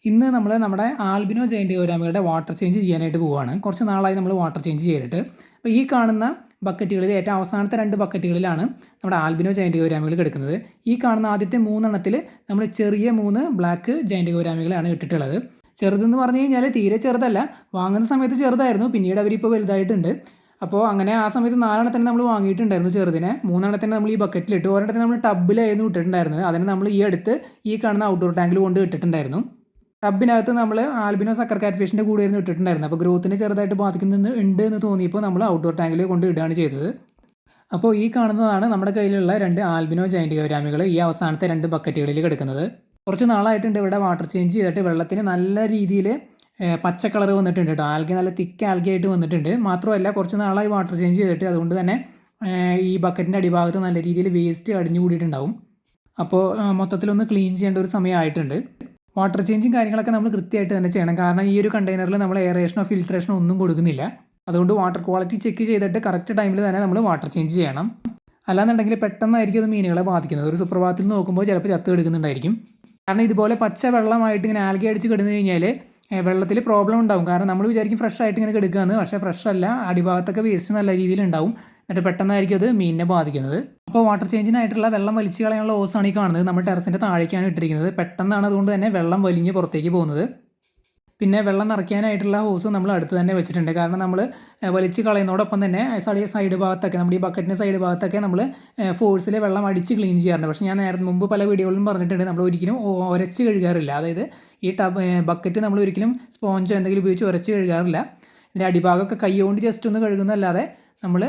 ഇന്ന് നമ്മൾ നമ്മുടെ ആൽബിനോ ജയന്റ് ഗൗരാമികളുടെ വാട്ടർ ചേഞ്ച് ചെയ്യാനായിട്ട് പോവുകയാണ്. കുറച്ച് നാളായി നമ്മൾ വാട്ടർ ചേഞ്ച് ചെയ്തിട്ട്. അപ്പോൾ ഈ കാണുന്ന ബക്കറ്റുകളിൽ ഏറ്റവും അവസാനത്തെ 2 ബക്കറ്റുകളിലാണ് നമ്മുടെ ആൽബിനോ ജയന്റ് ഗൗരാമികൾ കിടക്കുന്നത്. ഈ കാണുന്ന ആദ്യത്തെ 3 എണ്ണത്തിൽ നമ്മൾ ചെറിയ 3 ബ്ലാക്ക് ജയന്റ് ഗൗരാമികളാണ് ഇട്ടിട്ടുള്ളത്. ചെറുതെന്ന് പറഞ്ഞു കഴിഞ്ഞാൽ തീരെ ചെറുതല്ല. വാങ്ങുന്ന സമയത്ത് ചെറുതായിരുന്നു. പിന്നീട് അവരിപ്പോൾ വലുതായിട്ടുണ്ട്. അപ്പോൾ അങ്ങനെ ആ സമയത്ത് 4 എണ്ണത്തിന് നമ്മൾ വാങ്ങിയിട്ടുണ്ടായിരുന്നു ചെറുതിനെ. 3 എണ്ണത്തിന് നമ്മൾ ഈ ബക്കറ്റിലിട്ട് ഒരെണ്ണത്തിന് നമ്മൾ ടബിലായിരുന്നു ഇട്ടിട്ടുണ്ടായിരുന്നത്. അതിന് നമ്മൾ ഈ അടുത്ത് ഈ കാണുന്ന ഔട്ട്ഡോർ ടാങ്കിൽ കൊണ്ട് ഇട്ടിട്ടുണ്ടായിരുന്നു. ടബിനകത്ത് നമ്മൾ ആൽബിനോ സക്കർ കാറ്റ് ഫിഷിൻ്റെ കൂടെയായിരുന്നു ഇട്ടിട്ടുണ്ടായിരുന്നത്. അപ്പോൾ ഗ്രോത്തിനെ ചെറുതായിട്ട് ബാധിക്കുന്നുണ്ട് എന്ന് തോന്നിയപ്പോൾ നമ്മൾ ഔട്ട്ഡോർ ടാങ്കിൽ കൊണ്ട് ഇടുകയാണ് ചെയ്തത്. അപ്പോൾ ഈ കാണുന്നതാണ് നമ്മുടെ കയ്യിലുള്ള 2 ആൽബിനോ ജയന്റ് ഗൗരാമികൾ ഈ അവസാനത്തെ 2 ബക്കറ്റുകളിൽ കിടക്കുന്നത്. കുറച്ച് നാളായിട്ടുണ്ട് ഇവിടെ വാട്ടർ ചേഞ്ച് ചെയ്തിട്ട് വെള്ളത്തിന് നല്ല രീതിയിൽ പച്ച കളർ വന്നിട്ടുണ്ട് കേട്ടോ. ആൽഗ നല്ല തിക്ക് ആൽഗ ആയിട്ട് വന്നിട്ടുണ്ട്. മാത്രമല്ല കുറച്ച് നാളായി വാട്ടർ ചേഞ്ച് ചെയ്തിട്ട് അതുകൊണ്ട് തന്നെ ഈ ബക്കറ്റിൻ്റെ അടിഭാഗത്ത് നല്ല രീതിയിൽ വേസ്റ്റ് അടിഞ്ഞു കൂടിയിട്ടുണ്ടാവും. അപ്പോൾ മൊത്തത്തിലൊന്ന് ക്ലീൻ ചെയ്യേണ്ട ഒരു സമയമായിട്ടുണ്ട്. വാട്ടർ ചേഞ്ചും കാര്യങ്ങളൊക്കെ നമ്മൾ കൃത്യമായിട്ട് തന്നെ ചെയ്യണം. കാരണം ഈ ഒരു കണ്ടെയ്നറിൽ നമ്മൾ എയറേഷനോ ഫിൽട്രേഷനോ ഒന്നും കൊടുക്കുന്നില്ല. അതുകൊണ്ട് വാട്ടർ ക്വാളിറ്റി ചെക്ക് ചെയ്തിട്ട് കറക്റ്റ് ടൈമിൽ തന്നെ നമ്മൾ വാട്ടർ ചേഞ്ച് ചെയ്യണം. അല്ലാന്നുണ്ടെങ്കിൽ പെട്ടെന്നായിരിക്കും അത് മീനുകളെ ബാധിക്കുന്നത്. ഒരു സുപ്രഭാതത്തിൽ നോക്കുമ്പോൾ ചിലപ്പോൾ ചത്ത് കിടക്കുന്നുണ്ടായിരിക്കും. കാരണം ഇതുപോലെ പച്ച വെള്ളമായിട്ട് ഇങ്ങനെ ആൽഗ അടിച്ച് കിടന്നു കഴിഞ്ഞാൽ വെള്ളത്തിൽ പ്രോബ്ലം ഉണ്ടാവും. കാരണം നമ്മൾ വിചാരിക്കും ഫ്രഷ് ആയിട്ട് ഇങ്ങനെ കിടക്കുകയെന്ന്. പക്ഷേ ഫ്രഷ് അല്ല, അടിഭാഗത്തൊക്കെ വേസ്റ്റ് നല്ല രീതിയിൽ ഉണ്ടാവും. എന്നിട്ട് പെട്ടെന്നായിരിക്കും അത് മീനിനെ ബാധിക്കുന്നത്. അപ്പോൾ വാട്ടർ ചേഞ്ചിനായിട്ടുള്ള വെള്ളം വലിച്ചു കളയാനുള്ള ഓസാണ് ഈ കാണുന്നത്. നമ്മൾ ടെറസിൻ്റെ താഴേക്കാണ് ഇട്ടിരിക്കുന്നത്. പെട്ടെന്നാണ് അതുകൊണ്ട് തന്നെ വെള്ളം വലിഞ്ഞ് പുറത്തേക്ക് പോകുന്നത്. പിന്നെ വെള്ളം നിറയ്ക്കാനായിട്ടുള്ള ഹോസ് നമ്മൾ അടുത്ത് തന്നെ വെച്ചിട്ടുണ്ട്. കാരണം നമ്മൾ വലിച്ച് കളയുന്നതോടൊപ്പം തന്നെ സൈഡ് ഭാഗത്തൊക്കെ നമ്മുടെ ഈ ബക്കറ്റിൻ്റെ സൈഡ് ഭാഗത്തൊക്കെ നമ്മൾ ഫോഴ്സിൽ വെള്ളം അടിച്ച് ക്ലീൻ ചെയ്യാറുണ്ട്. പക്ഷേ ഞാൻ നേരത്തെ മുമ്പ് പല വീഡിയോകളിലും പറഞ്ഞിട്ടുണ്ട്, നമ്മൾ ഒരിക്കലും ഉരച്ച് കഴുകാറില്ല. അതായത് ഈ ബക്കറ്റ് നമ്മൾ ഒരിക്കലും സ്പോഞ്ചോ എന്തെങ്കിലും ഉപയോഗിച്ച് ഉരച്ച് കഴുകാറില്ല. ഇതിൻ്റെ അടിഭാഗമൊക്കെ കൈ കൊണ്ട് ജസ്റ്റ് ഒന്ന് കഴുകുന്നതല്ലാതെ നമ്മൾ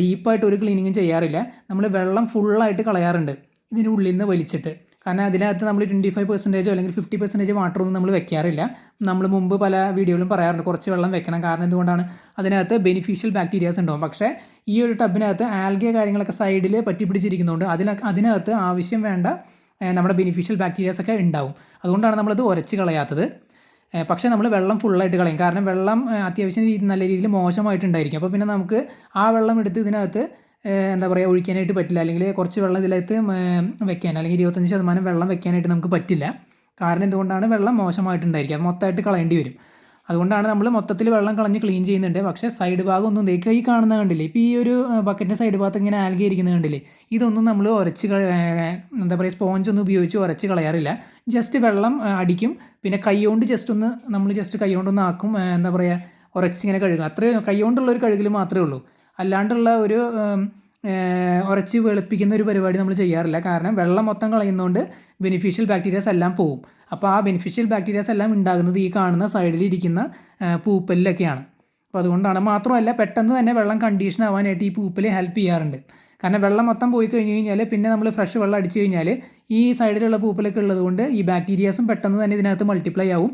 ഡീപ്പായിട്ട് ഒരു ക്ലീനിങ്ങും ചെയ്യാറില്ല. നമ്മൾ വെള്ളം ഫുള്ളായിട്ട് കളയാറുണ്ട് ഇതിൻ്റെ ഉള്ളിൽ നിന്ന് വലിച്ചിട്ട്. കാരണം അതിനകത്ത് നമ്മൾ 25% അല്ലെങ്കിൽ 50% വാട്ടറൊന്നും നമ്മൾ വെക്കാറില്ല. നമ്മൾ മുമ്പ് പല വീഡിയോയിലും പറയാറുണ്ട് കുറച്ച് വെള്ളം വെക്കണം. കാരണം എന്തുകൊണ്ടാണ്, അതിനകത്ത് ബെനിഫിഷ്യൽ ബാക്ടീരിയാസ് ഉണ്ടാവും. പക്ഷേ ഈ ഒരു ടബിനകത്ത് ആൽഗെ കാര്യങ്ങളൊക്കെ സൈഡിൽ പറ്റി പിടിച്ചിരിക്കുന്നതുകൊണ്ട് അതിനകത്ത് ആവശ്യം വേണ്ട നമ്മുടെ ബെനിഫിഷ്യൽ ബാക്ടീരിയാസ് ഒക്കെ ഉണ്ടാവും. അതുകൊണ്ടാണ് നമ്മളത് ഉരച്ച് കളയാത്തത്. പക്ഷേ നമ്മൾ വെള്ളം ഫുള്ളായിട്ട് കളയും. കാരണം വെള്ളം അത്യാവശ്യം നല്ല രീതിയിൽ മോശമായിട്ടുണ്ടായിരിക്കും. അപ്പോൾ പിന്നെ നമുക്ക് ആ വെള്ളം എടുത്ത് ഇതിനകത്ത് എന്താ പറയുക ഒഴിക്കാനായിട്ട് പറ്റില്ല. അല്ലെങ്കിൽ കുറച്ച് വെള്ളം ഇതിനകത്ത് വെക്കാൻ, അല്ലെങ്കിൽ 25% വെള്ളം വെക്കാനായിട്ട് നമുക്ക് പറ്റില്ല. കാരണം എന്തുകൊണ്ടാണ്, വെള്ളം മോശമായിട്ടുണ്ടായിരിക്കും. അത് മൊത്തമായിട്ട് കളയേണ്ടി വരും. അതുകൊണ്ടാണ് നമ്മൾ മൊത്തത്തിൽ വെള്ളം കളഞ്ഞ് ക്ലീൻ ചെയ്യുന്നുണ്ട്. പക്ഷേ സൈഡ് ഭാഗം ഒന്നും ഈ കാണുന്ന കണ്ടില്ലേ, ഇപ്പോൾ ഈ ഒരു ബക്കറ്റിൻ്റെ സൈഡ് ഭാഗത്ത് ഇങ്ങനെ ആൽഗ ഇരിക്കുന്നത് കണ്ടില്ലേ, ഇതൊന്നും നമ്മൾ എന്താ പറയുക സ്പോഞ്ചൊന്നും ഉപയോഗിച്ച് ഉരച്ച് കളയാറില്ല. ജസ്റ്റ് വെള്ളം അടിക്കും. പിന്നെ കൈ കൊണ്ട് നമ്മൾ ജസ്റ്റ് കൈ കൊണ്ടൊന്ന് ആക്കും. എന്താ പറയുക ഉരച്ചിങ്ങനെ കഴുകുക. അത്രയും കൈ കൊണ്ടുള്ളൊരു കഴുകൽ മാത്രമേ ഉള്ളൂ. അല്ലാണ്ടുള്ള ഒരു ഉരച്ച് വെളുപ്പിക്കുന്ന ഒരു പരിപാടി നമ്മൾ ചെയ്യാറില്ല. കാരണം വെള്ളം മൊത്തം കളയുന്നതുകൊണ്ട് ബെനിഫിഷ്യൽ ബാക്ടീരിയാസ് എല്ലാം പോവും. അപ്പോൾ ആ ബെനിഫിഷ്യൽ ബാക്ടീരിയാസ് എല്ലാം ഉണ്ടാകുന്നത് ഈ കാണുന്ന സൈഡിലിരിക്കുന്ന പൂപ്പലിലൊക്കെയാണ്. അപ്പോൾ അതുകൊണ്ടാണ്. മാത്രമല്ല പെട്ടെന്ന് തന്നെ വെള്ളം കണ്ടീഷൻ ആവാനായിട്ട് ഈ പൂപ്പൽ ഹെൽപ്പ് ചെയ്യാറുണ്ട്. കാരണം വെള്ളം മൊത്തം പോയി കഴിഞ്ഞ് കഴിഞ്ഞാൽ പിന്നെ നമ്മൾ ഫ്രഷ് വെള്ളം അടിച്ചു കഴിഞ്ഞാൽ ഈ സൈഡിലുള്ള പൂപ്പലൊക്കെ ഉള്ളതുകൊണ്ട് ഈ ബാക്ടീരിയാസും പെട്ടെന്ന് തന്നെ ഇതിനകത്ത് മൾട്ടിപ്ലൈ ആവും.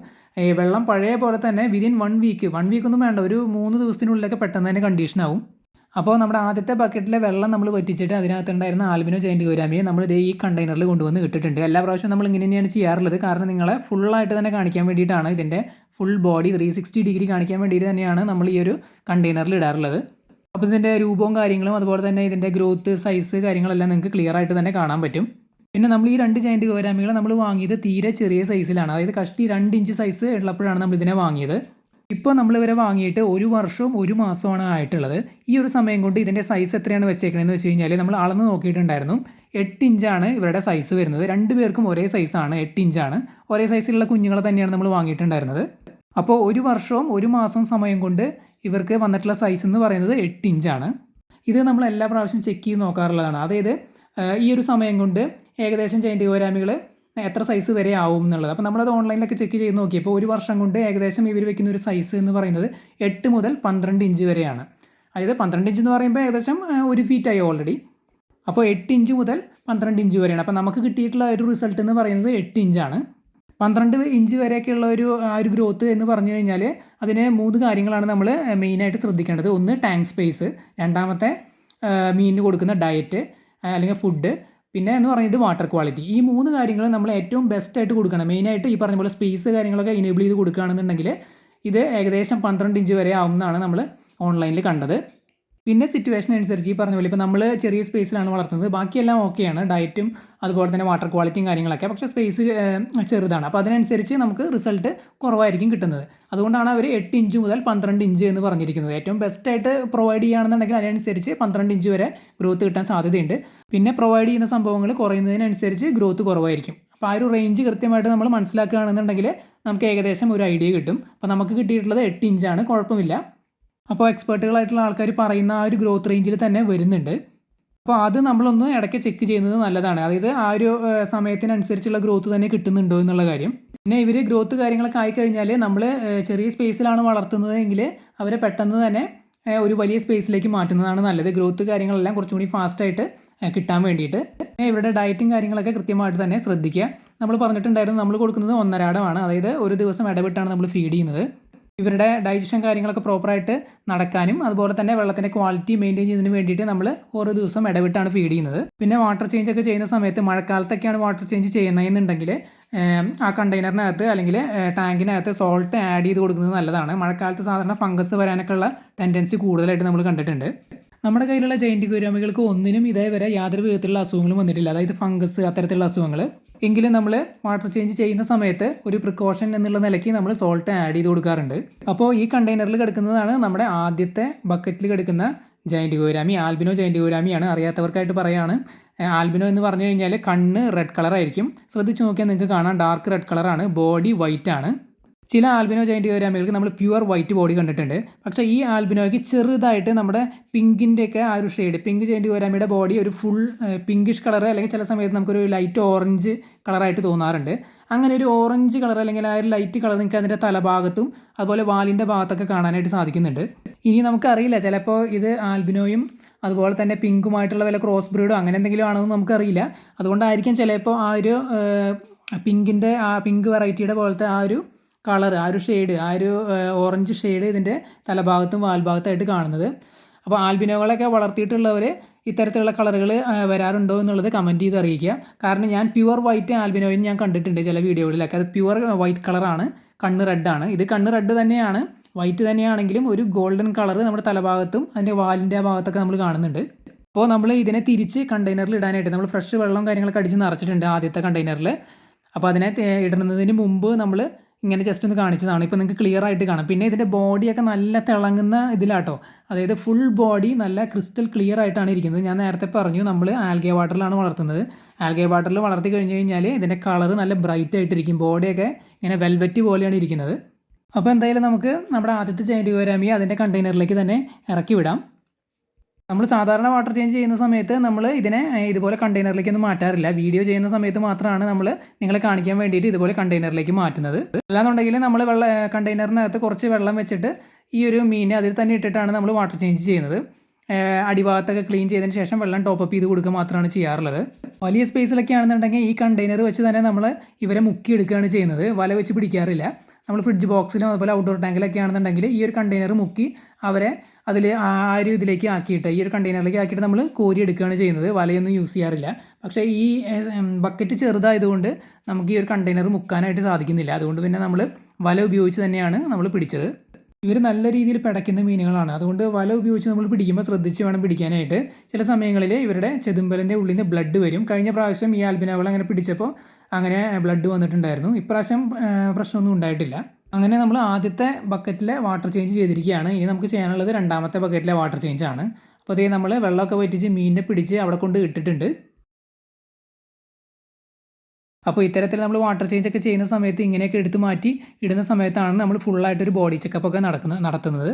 വെള്ളം പഴയ പോലെ തന്നെ വിതിൻ 1 വീക്ക് ഒന്നും വേണ്ട, ഒരു 3 ദിവസത്തിനുള്ളിലൊക്കെ പെട്ടെന്ന് തന്നെ കണ്ടീഷൻ ആവും. അപ്പോൾ നമ്മുടെ ആദ്യത്തെ ബക്കറ്റിലെ വെള്ളം നമ്മൾ വറ്റിച്ചിട്ട് അതിനകത്തുണ്ടായിരുന്ന ആൽബിനോ ജയന്റ് ഗൗരാമിയെ നമ്മൾ ഈ കണ്ടെയ്നറിൽ കൊണ്ടുവന്ന് ഇട്ടിട്ടുണ്ട്. എല്ലാ പ്രാവശ്യവും നമ്മൾ ഇങ്ങനെ തന്നെയാണ് ചെയ്യാറുള്ളത്. കാരണം നിങ്ങളെ ഫുള്ളായിട്ട് തന്നെ കാണിക്കാൻ വേണ്ടിയിട്ടാണ്, ഇതിൻ്റെ ഫുൾ ബോഡി 360 ഡിഗ്രി കാണിക്കാൻ വേണ്ടിയിട്ട് തന്നെയാണ് നമ്മൾ ഈ ഒരു കണ്ടെയ്നറിൽ ഇടാറുള്ളത്. അപ്പോൾ ഇതിൻ്റെ രൂപവും കാര്യങ്ങളും അതുപോലെ തന്നെ ഇതിൻ്റെ ഗ്രോത്ത് സൈസ് കാര്യങ്ങളെല്ലാം നിങ്ങൾക്ക് ക്ലിയർ ആയിട്ട് തന്നെ കാണാൻ പറ്റും. പിന്നെ നമ്മൾ ഈ 2 ജയന്റ് ഗൗരാമികൾ നമ്മൾ വാങ്ങിയത് തീരെ ചെറിയ സൈസിലാണ്. അതായത് കഷ്ടി 2 ഇഞ്ച് സൈസ് ഉള്ളപ്പോഴാണ് നമ്മൾ ഇതിനെ വാങ്ങിയത്. ഇപ്പോൾ നമ്മളിവരെ വാങ്ങിയിട്ട് 1 വർഷവും 1 മാസമാണ് ആയിട്ടുള്ളത്. ഈ ഒരു സമയം കൊണ്ട് ഇതിൻ്റെ സൈസ് എത്രയാണ് വെച്ചേക്കണമെന്ന് വെച്ച് കഴിഞ്ഞാൽ നമ്മൾ അളന്ന് നോക്കിയിട്ടുണ്ടായിരുന്നു. 8 ഇഞ്ചാണ് ഇവരുടെ സൈസ് വരുന്നത്. 2 പേർക്കും ഒരേ സൈസാണ്, 8 ഇഞ്ചാണ്. ഒരേ സൈസിലുള്ള കുഞ്ഞുങ്ങളെ തന്നെയാണ് നമ്മൾ വാങ്ങിയിട്ടുണ്ടായിരുന്നത്. അപ്പോൾ 1 വർഷവും 1 മാസവും സമയം കൊണ്ട് ഇവർക്ക് വന്നിട്ടുള്ള സൈസ് എന്ന് പറയുന്നത് 8 ഇഞ്ചാണ്. ഇത് നമ്മൾ എല്ലാ പ്രാവശ്യം ചെക്ക് ചെയ്ത് നോക്കാറുള്ളതാണ്. അതായത് ഈ ഒരു സമയം കൊണ്ട് ഏകദേശം ജയന്റ് ഗൗരാമികൾ എത്ര സൈസ് വരെ ആവും എന്നുള്ളത്. അപ്പോൾ നമ്മളത് ഓൺലൈനിലൊക്കെ ചെക്ക് ചെയ്ത് നോക്കിയപ്പോൾ 1 വർഷം കൊണ്ട് ഏകദേശം ഇവർ വെക്കുന്ന ഒരു സൈസ് എന്ന് പറയുന്നത് 8 മുതൽ 12 ഇഞ്ച് വരെയാണ്. അതായത് 12 ഇഞ്ച് എന്ന് പറയുമ്പോൾ ഏകദേശം 1 ഫീറ്റായി ഓൾറെഡി. അപ്പോൾ 8 ഇഞ്ച് മുതൽ 12 ഇഞ്ച് വരെയാണ്. അപ്പോൾ നമുക്ക് കിട്ടിയിട്ടുള്ള ഒരു റിസൾട്ട് എന്ന് പറയുന്നത് 8 ഇഞ്ചാണ്. 12 ഇഞ്ച് വരെയൊക്കെയുള്ള ആ ഒരു ഗ്രോത്ത് എന്ന് പറഞ്ഞു കഴിഞ്ഞാൽ അതിന് 3 കാര്യങ്ങളാണ് നമ്മൾ മെയിനായിട്ട് ശ്രദ്ധിക്കേണ്ടത്. ഒന്ന് ടാങ്ക് സ്പേസ്, രണ്ടാമത്തെ മീനിന് കൊടുക്കുന്ന ഡയറ്റ് അല്ലെങ്കിൽ ഫുഡ്, പിന്നെ എന്ന് പറയുന്നത് വാട്ടർ ക്വാളിറ്റി. ഈ 3 കാര്യങ്ങൾ നമ്മൾ ഏറ്റവും ബെസ്റ്റായിട്ട് കൊടുക്കണം. മെയിനായിട്ട് ഈ പറഞ്ഞ പോലെ സ്പേസ് കാര്യങ്ങളൊക്കെ ഇനേബിൾ ചെയ്ത് കൊടുക്കുകയാണെന്നുണ്ടെങ്കിൽ ഇത് ഏകദേശം 12 ഇഞ്ച് വരെ ആവുമെന്നാണ് നമ്മൾ ഓൺലൈനിൽ കണ്ടത്. പിന്നെ സിറ്റുവേഷൻ അനുസരിച്ച് ഈ പറഞ്ഞ പോലെ ഇപ്പോൾ നമ്മൾ ചെറിയ സ്പേസിലാണ് വളർത്തുന്നത്, ബാക്കിയെല്ലാം ഓക്കെയാണ്, ഡയറ്റും അതുപോലെ തന്നെ വാട്ടർ ക്വാളിറ്റിയും കാര്യങ്ങളൊക്കെ. പക്ഷേ സ്പേസ് ചെറുതാണ്. അപ്പോൾ അതിനനുസരിച്ച് നമുക്ക് റിസൾട്ട് കുറവായിരിക്കും കിട്ടുന്നത്. അതുകൊണ്ടാണ് അവർ 8 ഇഞ്ച് മുതൽ 12 ഇഞ്ച് എന്ന് പറഞ്ഞിരിക്കുന്നത്. ഏറ്റവും ബെസ്റ്റായിട്ട് പ്രൊവൈഡ് ചെയ്യുകയാണെന്നുണ്ടെങ്കിൽ അതിനനുസരിച്ച് 12 ഇഞ്ച് വരെ ഗ്രോത്ത് കിട്ടാൻ സാധ്യതയുണ്ട്. പിന്നെ പ്രൊവൈഡ് ചെയ്യുന്ന സംഭവങ്ങൾ കുറയുന്നതിനനുസരിച്ച് ഗ്രോത്ത് കുറവായിരിക്കും. അപ്പോൾ ആ ഒരു റേഞ്ച് കൃത്യമായിട്ട് നമ്മൾ മനസ്സിലാക്കുകയാണെന്നുണ്ടെങ്കിൽ നമുക്ക് ഏകദേശം ഒരു ഐഡിയ കിട്ടും. അപ്പോൾ നമുക്ക് കിട്ടിയിട്ടുള്ളത് 8 ഇഞ്ചാണ്, കുഴപ്പമില്ല. അപ്പോൾ എക്സ്പേർട്ടുകളായിട്ടുള്ള ആൾക്കാർ പറയുന്ന ആ ഒരു ഗ്രോത്ത് റേഞ്ചിൽ തന്നെ വരുന്നുണ്ട്. അപ്പോൾ അത് നമ്മളൊന്ന് ഇടയ്ക്ക് ചെക്ക് ചെയ്യുന്നത് നല്ലതാണ്. അതായത് ആ ഒരു സമയത്തിനനുസരിച്ചുള്ള ഗ്രോത്ത് തന്നെ കിട്ടുന്നുണ്ടോ എന്നുള്ള കാര്യം. പിന്നെ ഇവർ ഗ്രോത്ത് കാര്യങ്ങളൊക്കെ ആയിക്കഴിഞ്ഞാൽ നമ്മൾ ചെറിയ സ്പേസിലാണ് വളർത്തുന്നതെങ്കിൽ അവരെ പെട്ടെന്ന് തന്നെ ഒരു വലിയ സ്പേസിലേക്ക് മാറ്റുന്നതാണ് നല്ലത്. ഗ്രോത്ത് കാര്യങ്ങളെല്ലാം കുറച്ചും കൂടി ഫാസ്റ്റായിട്ട് കിട്ടാൻ വേണ്ടിയിട്ട്. ഇവരുടെ ഡയറ്റും കാര്യങ്ങളൊക്കെ കൃത്യമായിട്ട് തന്നെ ശ്രദ്ധിക്കുക. നമ്മൾ പറഞ്ഞിട്ടുണ്ടായിരുന്നു നമ്മൾ കൊടുക്കുന്നത് 1.5 അടമാണ്. അതായത് ഒരു ദിവസം ഇടവിട്ടാണ് നമ്മൾ ഫീഡ് ചെയ്യുന്നത്. ഇവരുടെ ഡൈജഷൻ കാര്യങ്ങളൊക്കെ പ്രോപ്പറായിട്ട് നടക്കാനും അതുപോലെ തന്നെ വെള്ളത്തിൻ്റെ ക്വാളിറ്റി മെയിൻറ്റെയിൻ ചെയ്യുന്നതിന് വേണ്ടിയിട്ട് നമ്മൾ ഓരോ ദിവസം ഇടവിട്ടാണ് ഫീഡ് ചെയ്യുന്നത്. പിന്നെ വാട്ടർ ചേഞ്ച് ഒക്കെ ചെയ്യുന്ന സമയത്ത് മഴക്കാലത്തൊക്കെയാണ് വാട്ടർ ചേഞ്ച് ചെയ്യുന്നതെന്നുണ്ടെങ്കിൽ ആ കണ്ടെയ്നറിനകത്ത് അല്ലെങ്കിൽ ടാങ്കിനകത്ത് സോൾട്ട് ആഡ് ചെയ്ത് കൊടുക്കുന്നത് നല്ലതാണ്. മഴക്കാലത്ത് സാധാരണ ഫംഗസ് വരാനൊക്കെ ഉള്ള ടെൻഡൻസി കൂടുതലായിട്ട് നമ്മൾ കണ്ടിട്ടുണ്ട്. നമ്മുടെ കയ്യിലുള്ള ജൈൻറ്റ് ഗോരാമികൾക്ക് ഒന്നിനും ഇതേവരെ യാതൊരു വിധത്തിലുള്ള അസുഖങ്ങളും വന്നിട്ടില്ല, അതായത് ഫംഗസ് അത്തരത്തിലുള്ള അസുഖങ്ങൾ. എങ്കിലും നമ്മൾ വാട്ടർ ചേഞ്ച് ചെയ്യുന്ന സമയത്ത് ഒരു പ്രിക്കോഷൻ എന്നുള്ള നിലയ്ക്ക് നമ്മൾ സോൾട്ട് ആഡ് ചെയ്ത് കൊടുക്കാറുണ്ട്. അപ്പോൾ ഈ കണ്ടെയ്നറിൽ കിടക്കുന്നതാണ് നമ്മുടെ ആദ്യത്തെ ബക്കറ്റിൽ കിടക്കുന്ന ജൈൻറ്റ് ഗോരാമി. ആൽബിനോ ജൈൻറ്റ് ഗോരാമിയാണ്. അറിയാത്തവർക്കായിട്ട് പറയുകയാണ്, ആൽബിനോ എന്ന് പറഞ്ഞു കഴിഞ്ഞാൽ കണ്ണ് റെഡ് കളറായിരിക്കും. ശ്രദ്ധിച്ച് നോക്കിയാൽ നിങ്ങൾക്ക് കാണാം, ഡാർക്ക് റെഡ് കളറാണ്, ബോഡി വൈറ്റ് ആണ്. ചില ആൽബിനോ ജൈൻറ്റ് ഗോരാമികൾക്ക് നമ്മൾ പ്യുവർ വൈറ്റ് ബോഡി കണ്ടിട്ടുണ്ട്. പക്ഷേ ഈ ആൽബിനോയ്ക്ക് ചെറുതായിട്ട് നമ്മുടെ പിങ്കിൻ്റെയൊക്കെ ആ ഒരു ഷെയ്ഡ്, പിങ്ക് ജൈൻറ്റ് ഗോരാമിയുടെ ബോഡി ഒരു ഫുൾ പിങ്കിഷ് കളർ അല്ലെങ്കിൽ ചില സമയത്ത് നമുക്കൊരു ലൈറ്റ് ഓറഞ്ച് കളറായിട്ട് തോന്നാറുണ്ട്. അങ്ങനെ ഒരു ഓറഞ്ച് കളർ അല്ലെങ്കിൽ ആ ഒരു ലൈറ്റ് കളർ നിങ്ങൾക്ക് അതിൻ്റെ തലഭാഗത്തും അതുപോലെ വാലിൻ്റെ ഭാഗത്തൊക്കെ കാണാനായിട്ട് സാധിക്കുന്നുണ്ട്. ഇനി നമുക്കറിയില്ല, ചിലപ്പോൾ ഇത് ആൽബിനോയും അതുപോലെ തന്നെ പിങ്കുമായിട്ടുള്ള വല്ല ക്രോസ് ബ്രീഡോ അങ്ങനെ എന്തെങ്കിലും ആണോ എന്ന് നമുക്കറിയില്ല. അതുകൊണ്ടായിരിക്കും ചിലപ്പോൾ ആ ഒരു പിങ്കിൻ്റെ ആ പിങ്ക് വെറൈറ്റിയുടെ പോലത്തെ ആ ഒരു കളർ, ആ ഒരു ഷെയ്ഡ്, ആ ഒരു ഓറഞ്ച് ഷെയ്ഡ് ഇതിൻ്റെ തലഭാഗത്തും വാൽഭാഗത്തായിട്ട് കാണുന്നത്. അപ്പോൾ ആൽബിനോകളൊക്കെ വളർത്തിയിട്ടുള്ളവർ ഇത്തരത്തിലുള്ള കളറുകൾ വരാറുണ്ടോ എന്നുള്ളത് കമൻറ്റ് ചെയ്ത് അറിയിക്കുക. കാരണം ഞാൻ പ്യുവർ വൈറ്റ് ആൽബിനോയും ഞാൻ കണ്ടിട്ടുണ്ട് ചില വീഡിയോകളിലൊക്കെ. അത് പ്യുവർ വൈറ്റ് കളറാണ്, കണ്ണ് റെഡാണ്. ഇത് കണ്ണ് റെഡ് തന്നെയാണ്, വൈറ്റ് തന്നെയാണെങ്കിലും ഒരു ഗോൾഡൻ കളർ നമ്മുടെ തലഭാഗത്തും അതിൻ്റെ വാലിൻ്റെ ആ ഭാഗത്തൊക്കെ നമ്മൾ കാണുന്നുണ്ട്. അപ്പോൾ നമ്മൾ ഇതിനെ തിരിച്ച് കണ്ടെയ്നറിൽ ഇടാനായിട്ട് നമ്മൾ ഫ്രഷ് വെള്ളം കാര്യങ്ങളൊക്കെ അടിച്ച് നിറച്ചിട്ടുണ്ട് ആദ്യത്തെ കണ്ടെയ്നറിൽ. അപ്പോൾ അതിനെ ഇടുന്നതിന് മുമ്പ് നമ്മൾ ഇങ്ങനെ ജസ്റ്റ് ഒന്ന് കാണിച്ചതാണ്. ഇപ്പോൾ നിങ്ങൾക്ക് ക്ലിയർ ആയിട്ട് കാണാം. പിന്നെ ഇതിൻ്റെ ബോഡിയൊക്കെ നല്ല തിളങ്ങുന്ന ഇതിലാട്ടോ, അതായത് ഫുൾ ബോഡി നല്ല ക്രിസ്റ്റൽ ക്ലിയർ ആയിട്ടാണ് ഇരിക്കുന്നത്. ഞാൻ നേരത്തെ പറഞ്ഞു നമ്മൾ ആൽഗെ വാട്ടറിലാണ് വളർത്തുന്നത്. ആൽഗെ വാട്ടറിൽ വളർത്തി കഴിഞ്ഞ് കഴിഞ്ഞാൽ ഇതിൻ്റെ കളർ നല്ല ബ്രൈറ്റ് ആയിട്ടിരിക്കും, ബോഡിയൊക്കെ ഇങ്ങനെ വെൽവെറ്റ് പോലെയാണ് ഇരിക്കുന്നത്. അപ്പോൾ എന്തായാലും നമുക്ക് നമ്മുടെ ആദ്യത്തെ ജൈൻറ്റ് ഗോരാമിയെ അതിൻ്റെ കണ്ടെയ്നറിലേക്ക് തന്നെ ഇറക്കി വിടാം. നമ്മൾ സാധാരണ വാട്ടർ ചേഞ്ച് ചെയ്യുന്ന സമയത്ത് നമ്മൾ ഇതിനെ ഇതുപോലെ കണ്ടെയ്നറിലേക്കൊന്നും മാറ്റാറില്ല. വീഡിയോ ചെയ്യുന്ന സമയത്ത് മാത്രമാണ് നമ്മൾ നിങ്ങളെ കാണിക്കാൻ വേണ്ടിയിട്ട് ഇതുപോലെ കണ്ടെയ്നറിലേക്ക് മാറ്റുന്നത്. അല്ലാന്നുണ്ടെങ്കിൽ നമ്മൾ കണ്ടെയ്നറിനകത്ത് കുറച്ച് വെള്ളം വെച്ചിട്ട് ഈ ഒരു മീനെ അതിൽ തന്നെ ഇട്ടിട്ടാണ് നമ്മൾ വാട്ടർ ചേഞ്ച് ചെയ്യുന്നത്. അടിഭാഗത്തൊക്കെ ക്ലീൻ ചെയ്തതിന് ശേഷം വെള്ളം ടോപ്പപ്പ് ചെയ്ത് കൊടുക്കുക മാത്രമാണ് ചെയ്യാറുള്ളത്. വലിയ സ്പേസിലൊക്കെ ആണെന്നുണ്ടെങ്കിൽ ഈ കണ്ടെയ്നർ വെച്ച് തന്നെ നമ്മൾ ഇവരെ മുക്കിയെടുക്കുകയാണ് ചെയ്യുന്നത്, വല വെച്ച് പിടിക്കാറില്ല. നമ്മൾ ഫ്രിഡ്ജ് ബോക്സിലും അതുപോലെ ഔട്ട്ഡോർ ടാങ്കിലൊക്കെ ആണെന്നുണ്ടെങ്കിൽ ഈ ഒരു കണ്ടെയ്നർ മുക്കി അവരെ അതിൽ ആ ഒരു ഇതിലേക്ക് ആക്കിയിട്ട് ഈ ഒരു കണ്ടെയ്നറിലേക്ക് ആക്കിയിട്ട് നമ്മൾ കോരി എടുക്കുകയാണ് ചെയ്യുന്നത്, വലയൊന്നും യൂസ് ചെയ്യാറില്ല. പക്ഷേ ഈ ബക്കറ്റ് ചെറുതായതുകൊണ്ട് നമുക്ക് ഈ ഒരു കണ്ടെയ്നർ മുക്കാനായിട്ട് സാധിക്കുന്നില്ല. അതുകൊണ്ട് പിന്നെ നമ്മൾ വല ഉപയോഗിച്ച് തന്നെയാണ് നമ്മൾ പിടിച്ചത്. ഇവർ നല്ല രീതിയിൽ പിടയ്ക്കുന്ന മീനുകളാണ്. അതുകൊണ്ട് വല ഉപയോഗിച്ച് നമ്മൾ പിടിക്കുമ്പോൾ ശ്രദ്ധിച്ച് വേണം പിടിക്കാനായിട്ട്. ചില സമയങ്ങളിൽ ഇവരുടെ ചെതുമ്പലിൻ്റെ ഉള്ളിൽ നിന്ന് ബ്ലഡ് വരും. കഴിഞ്ഞ പ്രാവശ്യം ഈ ആൽബിനോകൾ അങ്ങനെ പിടിച്ചപ്പോൾ അങ്ങനെ ബ്ലഡ് വന്നിട്ടുണ്ടായിരുന്നു. ഇപ്രാവശ്യം പ്രശ്നമൊന്നും ഉണ്ടായിട്ടില്ല. അങ്ങനെ നമ്മൾ ആദ്യത്തെ ബക്കറ്റിലെ വാട്ടർ ചേഞ്ച് ചെയ്തിരിക്കുകയാണ്. ഇനി നമുക്ക് ചെയ്യാനുള്ളത് രണ്ടാമത്തെ ബക്കറ്റിലെ വാട്ടർ ചേഞ്ച് ആണ്. അപ്പോൾ അതേ നമ്മൾ വെള്ളമൊക്കെ വറ്റിച്ച് മീനിനെ പിടിച്ച് അവിടെ കൊണ്ട് ഇട്ടിട്ടുണ്ട്. അപ്പോൾ ഇത്തരത്തിൽ നമ്മൾ വാട്ടർ ചേഞ്ച് ഒക്കെ ചെയ്യുന്ന സമയത്ത് ഇങ്ങനെയൊക്കെ എടുത്ത് മാറ്റി ഇടുന്ന സമയത്താണ് നമ്മൾ ഫുള്ളായിട്ടൊരു ബോഡി ചെക്കപ്പ് ഒക്കെ നടത്തുന്നത്.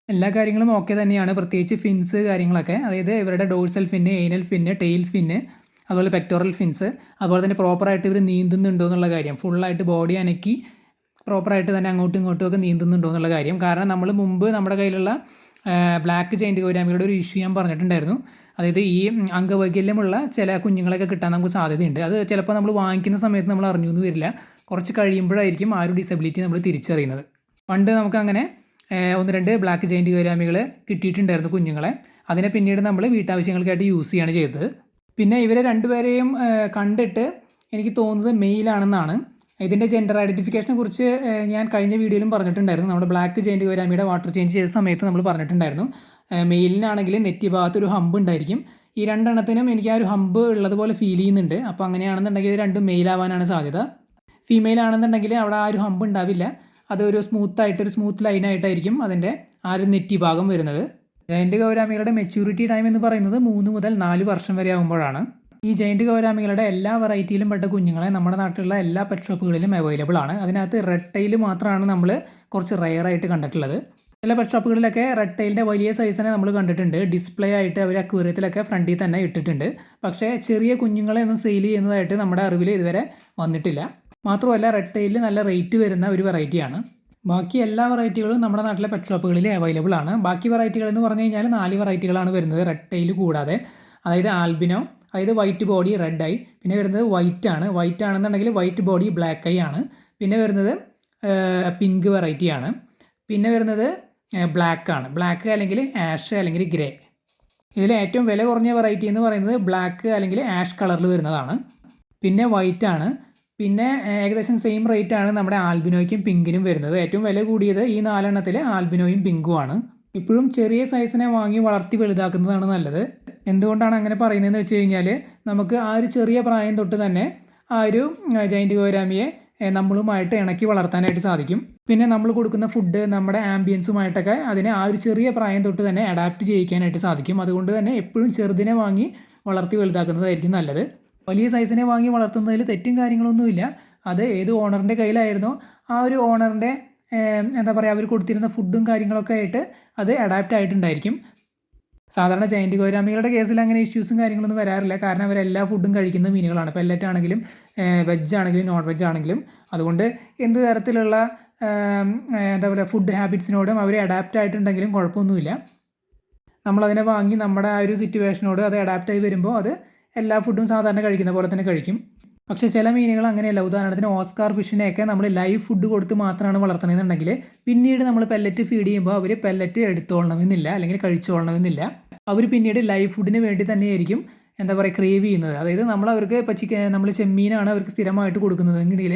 എല്ലാ കാര്യങ്ങളും ഓക്കെ തന്നെയാണ്, പ്രത്യേകിച്ച് ഫിൻസ് കാര്യങ്ങളൊക്കെ, അതായത് ഇവരുടെ ഡോഴ്സൽ ഫിന്ന്, ഏനൽ ഫിന്ന്, ടെയിൽ ഫിന്ന്, അതുപോലെ പെക്ടോറൽ ഫിൻസ്, അതുപോലെ തന്നെ പ്രോപ്പറായിട്ട് ഇവർ നീന്തുന്നുണ്ടോ എന്നുള്ള കാര്യം, ഫുള്ളായിട്ട് ബോഡി അനക്കി പ്രോപ്പറായിട്ട് തന്നെ അങ്ങോട്ടും ഇങ്ങോട്ടും ഒക്കെ നീന്തുന്നുണ്ടോ എന്നുള്ള കാര്യം. കാരണം നമ്മൾ മുമ്പ് നമ്മുടെ കയ്യിലുള്ള ബ്ലാക്ക് ജൈൻറ്റ് ഗോരാമികളുടെ ഒരു ഇഷ്യൂ ഞാൻ പറഞ്ഞിട്ടുണ്ടായിരുന്നു. അതായത് ഈ അംഗവൈകല്യമുള്ള ചില കുഞ്ഞുങ്ങളൊക്കെ കിട്ടാൻ നമുക്ക് സാധ്യതയുണ്ട്. അത് ചിലപ്പോൾ നമ്മൾ വാങ്ങിക്കുന്ന സമയത്ത് നമ്മൾ അറിഞ്ഞു എന്ന് വരില്ല, കുറച്ച് കഴിയുമ്പോഴായിരിക്കും ആ ഒരു ഡിസബിലിറ്റി നമ്മൾ തിരിച്ചറിയുന്നത്. പണ്ട് നമുക്കങ്ങനെ 1-2 ബ്ലാക്ക് ജൈൻറ്റ് ഗോരാമികൾ കിട്ടിയിട്ടുണ്ടായിരുന്നു കുഞ്ഞുങ്ങളെ. അതിനെ പിന്നീട് നമ്മൾ വീട്ടാവശ്യങ്ങൾക്കായിട്ട് യൂസ് ചെയ്യുകയാണ് ചെയ്തത്. പിന്നെ ഇവരെ രണ്ടുപേരെയും കണ്ടിട്ട് എനിക്ക് തോന്നുന്നത് മെയിലാണെന്നാണ്. ഇതിൻ്റെ ജെൻഡർ ഐഡൻറ്റിഫിക്കേഷനെ കുറിച്ച് ഞാൻ കഴിഞ്ഞ വീഡിയോയിലും പറഞ്ഞിട്ടുണ്ടായിരുന്നു. നമ്മുടെ ബ്ലാക്ക് ജൈൻറ്റ് ഗോരാമിയുടെ വാട്ടർ ചേഞ്ച് ചെയ്ത സമയത്ത് നമ്മൾ പറഞ്ഞിട്ടുണ്ടായിരുന്നു. മെയിലിനാണെങ്കിൽ നെറ്റി ഭാഗത്ത് ഒരു ഹമ്പ് ഉണ്ടായിരിക്കും. ഈ രണ്ടെണ്ണത്തിനും എനിക്ക് ആ ഒരു ഹമ്പ് ഉള്ളതുപോലെ ഫീൽ ചെയ്യുന്നുണ്ട്. അപ്പോൾ അങ്ങനെയാണെന്നുണ്ടെങ്കിൽ ഇത് രണ്ടും മെയിലാവാനാണ് സാധ്യത. ഫീമെയിൽ ആണെന്നുണ്ടെങ്കിൽ അവിടെ ആ ഒരു ഹമ്പ് ഉണ്ടാവില്ല. അതൊരു സ്മൂത്ത് ലൈനായിട്ടായിരിക്കും അതിൻ്റെ ആ ഒരു നെറ്റി ഭാഗം വരുന്നത്. ജയൻറ്റ് ഗൗരാമികളുടെ മെച്യൂരിറ്റി ടൈം എന്ന് പറയുന്നത് 3 മുതൽ 4 വർഷം വരെ ആകുമ്പോഴാണ്. ഈ ജയൻറ്റ് ഗൗരാമികളുടെ എല്ലാ വെറൈറ്റിയിലും പെട്ട കുഞ്ഞുങ്ങളെ നമ്മുടെ നാട്ടിലുള്ള എല്ലാ പെറ്റ് ഷോപ്പുകളിലും അവൈലബിൾ ആണ്. അതിനകത്ത് റെഡ് ടൈൽ മാത്രമാണ് നമ്മൾ കുറച്ച് റെയറായിട്ട് കണ്ടിട്ടുള്ളത്. ചില പെറ്റ് ഷോപ്പുകളിലൊക്കെ റെഡ് ടൈലിൻ്റെ വലിയ സൈസിനെ നമ്മൾ കണ്ടിട്ടുണ്ട്. ഡിസ്പ്ലേ ആയിട്ട് അവർ അക്വേറിയത്തിലൊക്കെ ഫ്രണ്ടിൽ തന്നെ ഇട്ടിട്ടുണ്ട്. പക്ഷേ ചെറിയ കുഞ്ഞുങ്ങളെ ഒന്നും സെയിൽ ചെയ്യുന്നതായിട്ട് നമ്മുടെ അറിവിൽ ഇതുവരെ വന്നിട്ടില്ല. മാത്രമല്ല റെഡ് ടൈലിൽ നല്ല റേറ്റ് വരുന്ന ഒരു വെറൈറ്റിയാണ്. ബാക്കി എല്ലാ വെറൈറ്റികളും നമ്മുടെ നാട്ടിലെ പെറ്റ് ഷോപ്പുകളിൽ അവൈലബിൾ ആണ്. ബാക്കി വെറൈറ്റികൾ എന്ന് പറഞ്ഞു കഴിഞ്ഞാൽ 4 വെറൈറ്റികളാണ് വരുന്നത് റെഡ് ടൈൽ കൂടാതെ. അതായത് ആൽബിനോ, അതായത് വൈറ്റ് ബോഡി റെഡ് ഐ, പിന്നെ വരുന്നത് വൈറ്റ് ആണെന്നുണ്ടെങ്കിൽ വൈറ്റ് ബോഡി ബ്ലാക്ക് ഐ ആണ്. പിന്നെ വരുന്നത് പിങ്ക് വെറൈറ്റിയാണ്. പിന്നെ വരുന്നത് ബ്ലാക്ക് അല്ലെങ്കിൽ ആഷ് അല്ലെങ്കിൽ ഗ്രേ. ഇതിൽ ഏറ്റവും വില കുറഞ്ഞ വെറൈറ്റി എന്ന് പറയുന്നത് ബ്ലാക്ക് അല്ലെങ്കിൽ ആഷ് കളറിൽ വരുന്നതാണ്. പിന്നെ വൈറ്റ് ആണ്. പിന്നെ ഏകദേശം സെയിം റേറ്റ് ആണ് നമ്മുടെ ആൽബിനോയ്ക്കും പിങ്കിനും വരുന്നത്. ഏറ്റവും വില കൂടിയത് ഈ 4 എണ്ണത്തിൽ ആൽബിനോയും പിങ്കുമാണ്. ഇപ്പോഴും ചെറിയ സൈസിനെ വാങ്ങി വളർത്തി വലുതാക്കുന്നതാണ് നല്ലത്. എന്തുകൊണ്ടാണ് അങ്ങനെ പറയുന്നതെന്ന് വെച്ച് കഴിഞ്ഞാൽ നമുക്ക് ആ ഒരു ചെറിയ പ്രായം തൊട്ട് തന്നെ ആ ഒരു ജയൻറ്റ് ഗൗരാമിയെ നമ്മളുമായിട്ട് ഇണക്കി വളർത്താനായിട്ട് സാധിക്കും. പിന്നെ നമ്മൾ കൊടുക്കുന്ന ഫുഡ് നമ്മുടെ ആംബിയൻസുമായിട്ടൊക്കെ അതിനെ ആ ഒരു ചെറിയ പ്രായം തൊട്ട് തന്നെ അഡാപ്റ്റ് ചെയ്യിക്കാനായിട്ട് സാധിക്കും. അതുകൊണ്ട് തന്നെ എപ്പോഴും ചെറുതിനെ വാങ്ങി വളർത്തി വലുതാക്കുന്നതായിരിക്കും നല്ലത്. വലിയ സൈസിനെ വാങ്ങി വളർത്തുന്നതിൽ തെറ്റും കാര്യങ്ങളൊന്നുമില്ല. അത് ഏത് ഓണറിൻ്റെ കയ്യിലായിരുന്നോ ആ ഒരു ഓണറിൻ്റെ അവർ കൊടുത്തിരുന്ന ഫുഡും കാര്യങ്ങളൊക്കെ ആയിട്ട് അത് അഡാപ്റ്റ് ആയിട്ടുണ്ടായിരിക്കും. സാധാരണ ജയൻറ്റ് ഗൗരാമികളുടെ കേസിൽ അങ്ങനെ ഇഷ്യൂസും കാര്യങ്ങളൊന്നും വരാറില്ല. കാരണം അവരെല്ലാ ഫുഡും കഴിക്കുന്ന മീനുകളാണ്. പെല്ലറ്റ് ആണെങ്കിലും വെജ് ആണെങ്കിലും നോൺ വെജ് ആണെങ്കിലും. അതുകൊണ്ട് എന്ത് തരത്തിലുള്ള ഫുഡ് ഹാബിറ്റ്സിനോടും അവർ അഡാപ്റ്റ് ആയിട്ടുണ്ടെങ്കിലും കുഴപ്പമൊന്നുമില്ല. നമ്മളതിനെ വാങ്ങി നമ്മുടെ ആ ഒരു സിറ്റുവേഷനോട് അത് അഡാപ്റ്റ് ആയി വരുമ്പോൾ അത് എല്ലാ ഫുഡും സാധാരണ കഴിക്കുന്ന പോലെ തന്നെ കഴിക്കും. പക്ഷേ ചില മീനുകൾ അങ്ങനെയല്ല. ഉദാഹരണത്തിന് ഓസ്കാർ ഫിഷിനെയൊക്കെ നമ്മൾ ലൈവ് ഫുഡ് കൊടുത്ത് മാത്രമാണ് വളർത്തണമെന്നുണ്ടെങ്കിൽ പിന്നീട് നമ്മൾ പെല്ലറ്റ് ഫീഡ് ചെയ്യുമ്പോൾ അവർ പെല്ലറ്റ് എടുത്തോളണമെന്നില്ല അല്ലെങ്കിൽ കഴിച്ചോളണമെന്നില്ല. അവർ പിന്നീട് ലൈവ് ഫുഡിന് വേണ്ടി തന്നെയായിരിക്കും ക്രേവ് ചെയ്യുന്നത്. അതായത് അവർക്ക് ഇപ്പോൾ നമ്മൾ ചെമ്മീനാണ് അവർക്ക് സ്ഥിരമായിട്ട് കൊടുക്കുന്നതെങ്കിൽ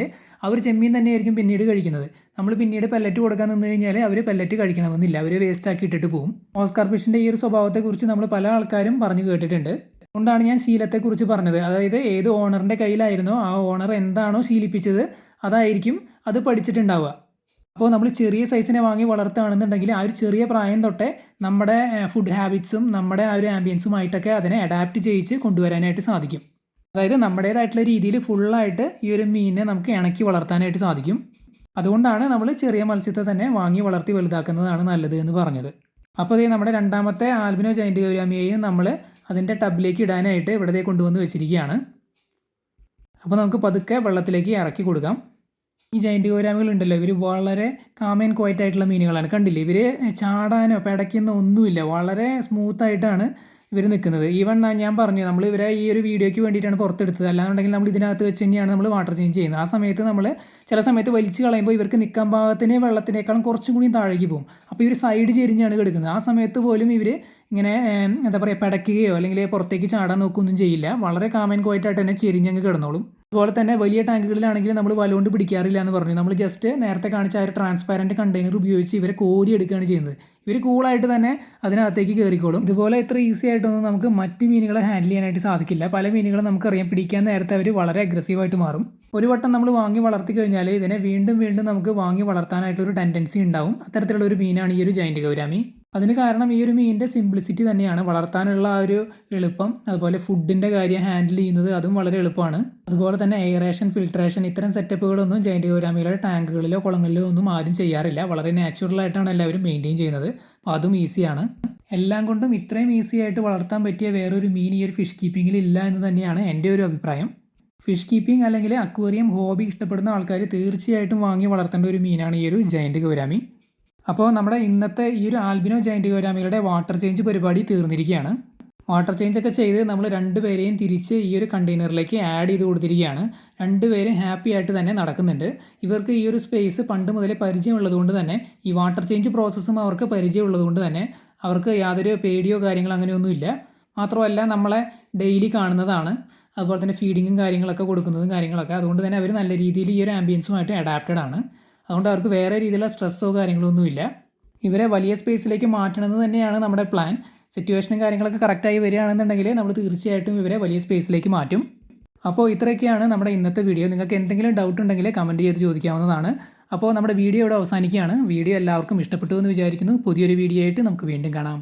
അവർ ചെമ്മീൻ തന്നെയായിരിക്കും പിന്നീട് കഴിക്കുന്നത്. നമ്മൾ പിന്നീട് പെല്ലറ്റ് കൊടുക്കാൻ നിന്ന് കഴിഞ്ഞാൽ അവർ പെല്ലറ്റ് കഴിക്കണമെന്നില്ല. അവർ വേസ്റ്റ് ആക്കി ഇട്ടിട്ട് പോകും. ഓസ്കാർ ഫിഷിൻ്റെ ഈ ഒരു സ്വഭാവത്തെക്കുറിച്ച് നമ്മൾ പല ആൾക്കാരും പറഞ്ഞു കേട്ടിട്ടുണ്ട്. അതുകൊണ്ടാണ് ഞാൻ ശീലത്തെക്കുറിച്ച് പറഞ്ഞത്. അതായത് ഏത് ഓണറിൻ്റെ കയ്യിലായിരുന്നോ ആ ഓണർ എന്താണോ ശീലിപ്പിച്ചത് അതായിരിക്കും അത് പഠിച്ചിട്ടുണ്ടാവുക. അപ്പോൾ നമ്മൾ ചെറിയ സൈസിനെ വാങ്ങി വളർത്തുകയാണെന്നുണ്ടെങ്കിൽ ആ ഒരു ചെറിയ പ്രായം തൊട്ടേ നമ്മുടെ ഫുഡ് ഹാബിറ്റ്സും നമ്മുടെ ആ ഒരു ആംബിയൻസുമായിട്ടൊക്കെ അതിനെ അഡാപ്റ്റ് ചെയ്യിച്ച് കൊണ്ടുവരാനായിട്ട് സാധിക്കും. അതായത് നമ്മുടേതായിട്ടുള്ള രീതിയിൽ ഫുള്ളായിട്ട് ഈ ഒരു മീനിനെ നമുക്ക് ഇണക്കി വളർത്താനായിട്ട് സാധിക്കും. അതുകൊണ്ടാണ് നമ്മൾ ചെറിയ മത്സ്യത്തെ തന്നെ വാങ്ങി വളർത്തി വലുതാക്കുന്നതാണ് നല്ലത് എന്ന് പറഞ്ഞത്. അപ്പോൾ ഇത് നമ്മുടെ രണ്ടാമത്തെ ആൽബിനോ ജയൻറ്റ് ഗൗരാമിയെയും നമ്മൾ അതിൻ്റെ ടബിലേക്ക് ഇടാനായിട്ട് ഇവിടെ കൊണ്ടുവന്ന് വെച്ചിരിക്കുകയാണ്. അപ്പോൾ നമുക്ക് പതുക്കെ വെള്ളത്തിലേക്ക് ഇറക്കി കൊടുക്കാം. ഈ ജയൻറ്റ് ഗൗരാമികളുണ്ടല്ലോ, ഇവർ വളരെ കാം ആൻഡ് ക്വയറ്റ് ആയിട്ടുള്ള മീനുകളാണ്. കണ്ടില്ലേ, ഇവർ ചാടാനോ പിടയ്ക്കുന്നോ ഒന്നുമില്ല. വളരെ സ്മൂത്തായിട്ടാണ് ഇവർ നിൽക്കുന്നത്. ഈവൻ ഞാൻ പറഞ്ഞു നമ്മൾ ഇവരെ ഈ ഒരു വീഡിയോയ്ക്ക് വേണ്ടിയിട്ടാണ് പുറത്തെടുത്തത്. അല്ലാന്നുണ്ടെങ്കിൽ നമ്മൾ ഇതിനകത്ത് വെച്ച് തന്നെയാണ് നമ്മൾ വാട്ടർ ചേഞ്ച് ചെയ്യുന്നത്. ആ സമയത്ത് നമ്മൾ ചില സമയത്ത് വലിച്ച് കളയുമ്പോൾ ഇവർക്ക് നിൽക്കാൻ പാകത്തിന് വെള്ളത്തിനേക്കാളും കുറച്ചും കൂടി താഴേക്ക് പോകും. അപ്പോൾ ഇവർ സൈഡ് ചെരിഞ്ഞാണ് കിടക്കുന്നത്. ആ സമയത്ത് പോലും ഇവർ ഇങ്ങനെ പിടയ്ക്കുകയോ അല്ലെങ്കിൽ പുറത്തേക്ക് ചാടാൻ നോക്കുകയൊന്നും ചെയ്യില്ല. വളരെ കാം ആൻഡ് ക്വയറ്റ് ആയിട്ട് തന്നെ ചെരിഞ്ഞങ്ങ് കിടന്നോളും. അതുപോലെ തന്നെ വലിയ ടാങ്കുകളിലാണെങ്കിൽ നമ്മൾ വലകൊണ്ട് പിടിക്കാറില്ല എന്ന് പറഞ്ഞു. നമ്മൾ ജസ്റ്റ് നേരത്തെ കാണിച്ച ആ ഒരു ട്രാൻസ്പാരൻറ്റ് കണ്ടെയ്നർ ഉപയോഗിച്ച് ഇവരെ കോരി എടുക്കുകയാണ് ചെയ്യുന്നത്. ഇവർ കൂളായിട്ട് തന്നെ അതിനകത്തേക്ക് കയറിക്കോളും. ഇതുപോലെ ഇത്ര ഈസി ആയിട്ടൊന്നും നമുക്ക് മറ്റ് മീനുകളെ ഹാൻഡിൽ ചെയ്യാനായിട്ട് സാധിക്കില്ല. പല മീനുകളും നമുക്കറിയാം പിടിക്കാൻ നേരത്തെ അവർ വളരെ അഗ്രസീവായിട്ട് മാറും. ഒരു വട്ടം നമ്മൾ വാങ്ങി വളർത്തി കഴിഞ്ഞാൽ ഇതിനെ വീണ്ടും വീണ്ടും നമുക്ക് വാങ്ങി വളർത്താനായിട്ടൊരു ടെൻഡൻസി ഉണ്ടാവും. അത്തരത്തിലുള്ള ഒരു മീനാണ് ഈ ഒരു ജയൻറ്റ് ഗൗരാമി. അതിന് കാരണം ഈ ഒരു മീനിൻ്റെ സിംപ്ലിസിറ്റി തന്നെയാണ്. വളർത്താനുള്ള ആ ഒരു എളുപ്പം, അതുപോലെ ഫുഡിൻ്റെ കാര്യം ഹാൻഡിൽ ചെയ്യുന്നത് അതും വളരെ എളുപ്പമാണ്. അതുപോലെ തന്നെ എയറേഷൻ, ഫിൽട്രേഷൻ ഇത്തരം സെറ്റപ്പുകളൊന്നും ജയൻറ്റ് ഗൗരാമികളുടെ ടാങ്കുകളിലോ കുളങ്ങളിലോ ഒന്നും ആരും ചെയ്യാറില്ല. വളരെ നാച്ചുറലായിട്ടാണ് എല്ലാവരും മെയിൻറ്റെയിൻ ചെയ്യുന്നത്. അപ്പോൾ അതും ഈസിയാണ്. എല്ലാം കൊണ്ടും ഇത്രയും ഈസി ആയിട്ട് വളർത്താൻ പറ്റിയ വേറൊരു മീൻ ഈ ഒരു ഫിഷ് കീപ്പിങ്ങിൽ ഇല്ല എന്ന് തന്നെയാണ് എൻ്റെ ഒരു അഭിപ്രായം. ഫിഷ് കീപ്പിംഗ് അല്ലെങ്കിൽ അക്വേറിയം ഹോബി ഇഷ്ടപ്പെടുന്ന ആൾക്കാർ തീർച്ചയായിട്ടും വാങ്ങി വളർത്തേണ്ട ഒരു മീനാണ് ഈ ഒരു ജയൻറ്റ് ഗൗരാമി. അപ്പോൾ നമ്മുടെ ഇന്നത്തെ ഈ ഒരു ആൽബിനോ ജയൻറ്റ് ഗൗരാമികളുടെ വാട്ടർ ചേഞ്ച് പരിപാടി തീർന്നിരിക്കുകയാണ്. വാട്ടർ ചേഞ്ച് ഒക്കെ ചെയ്ത് നമ്മൾ രണ്ടുപേരെയും തിരിച്ച് ഈ ഒരു കണ്ടെയ്നറിലേക്ക് ആഡ് ചെയ്ത് കൊടുത്തിരിക്കുകയാണ്. രണ്ടുപേരും ഹാപ്പി ആയിട്ട് തന്നെ നടക്കുന്നുണ്ട്. ഇവർക്ക് ഈ ഒരു സ്പേസ് പണ്ട് മുതലേ പരിചയമുള്ളതുകൊണ്ട് തന്നെ ഈ വാട്ടർ ചേഞ്ച് പ്രോസസ്സും അവർക്ക് പരിചയമുള്ളതുകൊണ്ട് തന്നെ അവർക്ക് യാതൊരു പേടിയോ കാര്യങ്ങളോ അങ്ങനെയൊന്നുമില്ല. മാത്രമല്ല നമ്മളെ ഡെയിലി കാണുന്നതാണ്. അതുപോലെ തന്നെ ഫീഡിങ്ങും കാര്യങ്ങളൊക്കെ കൊടുക്കുന്നതും കാര്യങ്ങളൊക്കെ. അതുകൊണ്ട് തന്നെ അവർ നല്ല രീതിയിൽ ഈ ഒരു ആംബിയൻസുമായിട്ട് അഡാപ്റ്റഡ് ആണ്. അതുകൊണ്ട് അവർക്ക് വേറെ രീതിയിലുള്ള സ്ട്രെസ്സോ കാര്യങ്ങളോ ഒന്നുമില്ല. ഇവരെ വലിയ സ്പേസിലേക്ക് മാറ്റണമെന്ന് തന്നെയാണ് നമ്മുടെ പ്ലാൻ. സിറ്റുവേഷനും കാര്യങ്ങളൊക്കെ കറക്റ്റായി വരികയാണെന്നുണ്ടെങ്കിൽ നമ്മൾ തീർച്ചയായിട്ടും ഇവരെ വലിയ സ്പേസിലേക്ക് മാറ്റും. അപ്പോൾ ഇത്രയൊക്കെയാണ് നമ്മുടെ ഇന്നത്തെ വീഡിയോ. നിങ്ങൾക്ക് എന്തെങ്കിലും ഡൗട്ട് ഉണ്ടെങ്കിൽ കമൻറ്റ് ചെയ്ത് ചോദിക്കാവുന്നതാണ്. അപ്പോൾ നമ്മുടെ വീഡിയോ ഇവിടെ അവസാനിക്കുകയാണ്. വീഡിയോ എല്ലാവർക്കും ഇഷ്ടപ്പെട്ടു എന്ന് വിചാരിക്കുന്നു. പുതിയൊരു വീഡിയോ ആയിട്ട് നമുക്ക് വീണ്ടും കാണാം.